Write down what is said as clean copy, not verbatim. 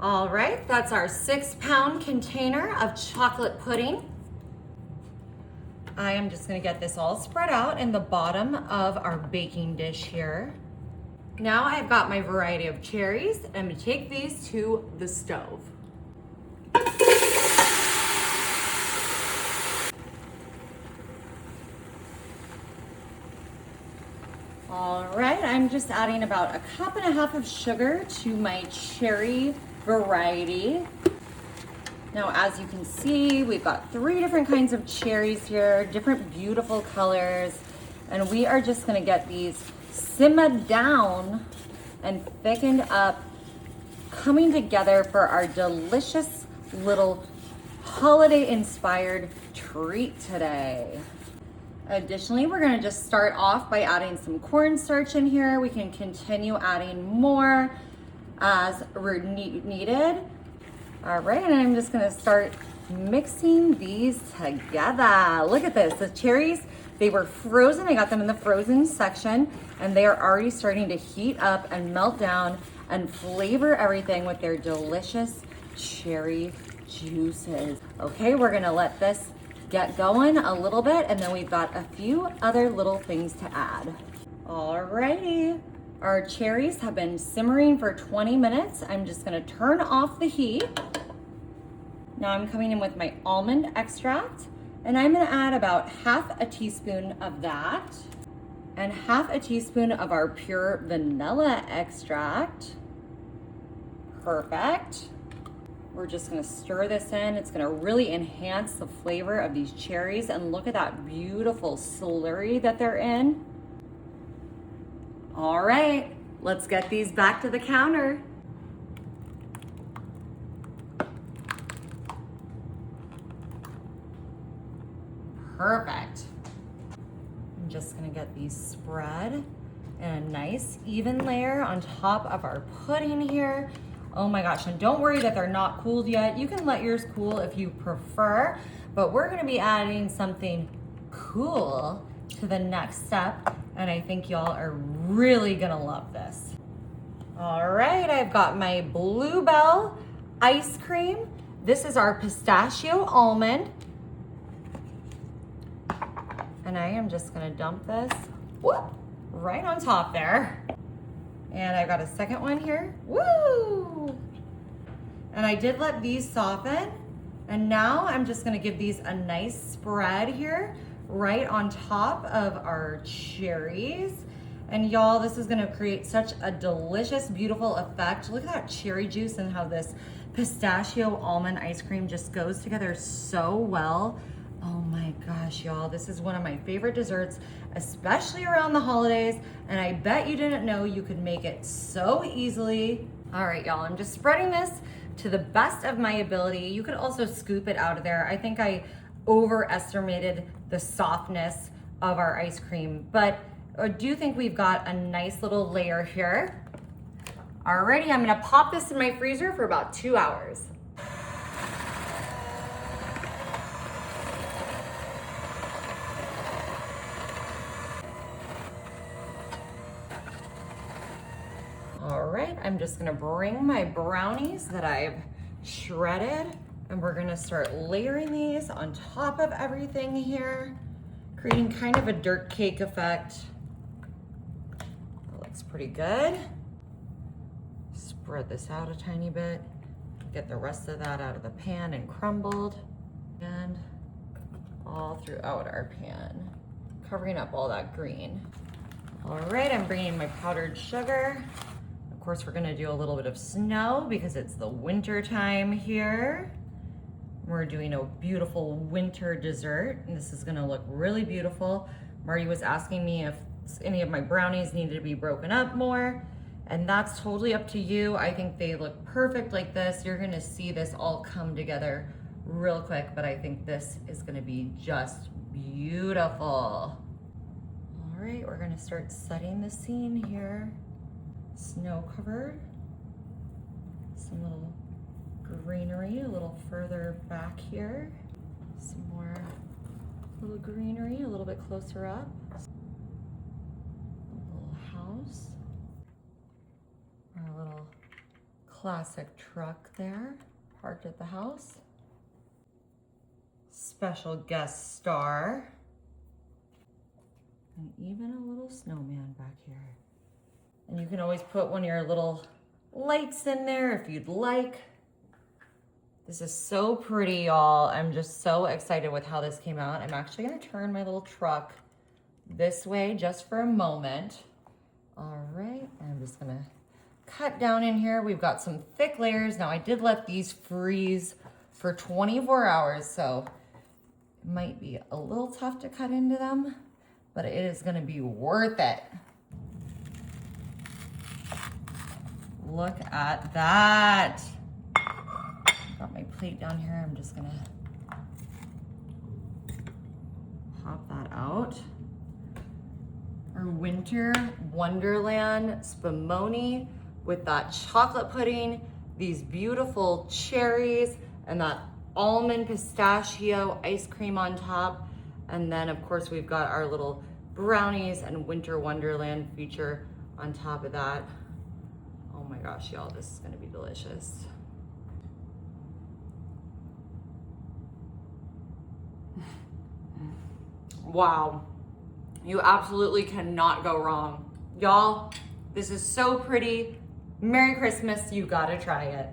All right, that's our 6-pound container of chocolate pudding. I am just gonna get this all spread out in the bottom of our baking dish here. Now I've got my variety of cherries, and I'm gonna take these to the stove. All right, I'm just adding about 1.5 cups of sugar to my cherry variety. Now, as you can see, we've got 3 different kinds of cherries here, different beautiful colors, and we are just gonna get these simmered down and thickened up, coming together for our delicious little holiday-inspired treat today. Additionally, we're gonna just start off by adding some cornstarch in here. We can continue adding more as we're needed. All right, and I'm just gonna start mixing these together. Look at this, the cherries, they were frozen. I got them in the frozen section, and they are already starting to heat up and melt down and flavor everything with their delicious cherry juices. Okay, we're gonna let this get going a little bit, and then we've got a few other little things to add. Alrighty, our cherries have been simmering for 20 minutes. I'm just gonna turn off the heat. Now I'm coming in with my almond extract, and I'm gonna add about 1/2 teaspoon of that, and 1/2 teaspoon of our pure vanilla extract. Perfect. We're just gonna stir this in. It's gonna really enhance the flavor of these cherries, and look at that beautiful slurry that they're in. All right, let's get these back to the counter. Perfect. I'm just gonna get these spread in a nice even layer on top of our pudding here. Oh my gosh, and don't worry that they're not cooled yet. You can let yours cool if you prefer, but we're gonna be adding something cool to the next step, and I think y'all are really gonna love this. All right, I've got my Bluebell ice cream. This is our pistachio almond. And I am just gonna dump this, whoop, right on top there. And I've got a second one here, woo! And I did let these soften, and now I'm just gonna give these a nice spread here, right on top of our cherries. And y'all, this is gonna create such a delicious, beautiful effect. Look at that cherry juice and how this pistachio almond ice cream just goes together so well. Oh my gosh, y'all, this is one of my favorite desserts, especially around the holidays, and I bet you didn't know you could make it so easily. All right, y'all, I'm just spreading this to the best of my ability. You could also scoop it out of there. I think I overestimated the softness of our ice cream, but I do think we've got a nice little layer here. Alrighty, I'm gonna pop this in my freezer for about 2 hours. All right, I'm just gonna bring my brownies that I've shredded, and we're gonna start layering these on top of everything here, creating kind of a dirt cake effect. That looks pretty good. Spread this out a tiny bit, get the rest of that out of the pan and crumbled, and all throughout our pan, covering up all that green. All right, I'm bringing my powdered sugar. Of course, we're gonna do a little bit of snow because it's the winter time here. We're doing a beautiful winter dessert, and this is gonna look really beautiful. Marty was asking me if any of my brownies needed to be broken up more, and that's totally up to you. I think they look perfect like this. You're gonna see this all come together real quick, but I think this is gonna be just beautiful. All right, we're gonna start setting the scene here. Snow covered, some little greenery a little further back here, some more little greenery a little bit closer up, a little house. classic truck there, parked at the house. Special guest star. And even a little snowman back here. And you can always put one of your little lights in there if you'd like. This is so pretty, y'all. I'm just so excited with how this came out. I'm actually gonna turn my little truck this way just for a moment. All right, I'm just gonna cut down in here. We've got some thick layers. Now I did let these freeze for 24 hours, so it might be a little tough to cut into them, but it is gonna be worth it. Look at that. Got my plate down here. I'm just gonna pop that out. Our winter wonderland spumoni with that chocolate pudding, these beautiful cherries, and that almond pistachio ice cream on top. And then of course we've got our little brownies and winter wonderland feature on top of that. Oh my gosh, y'all, this is gonna be delicious. Wow, you absolutely cannot go wrong. Y'all, this is so pretty. Merry Christmas, you gotta try it.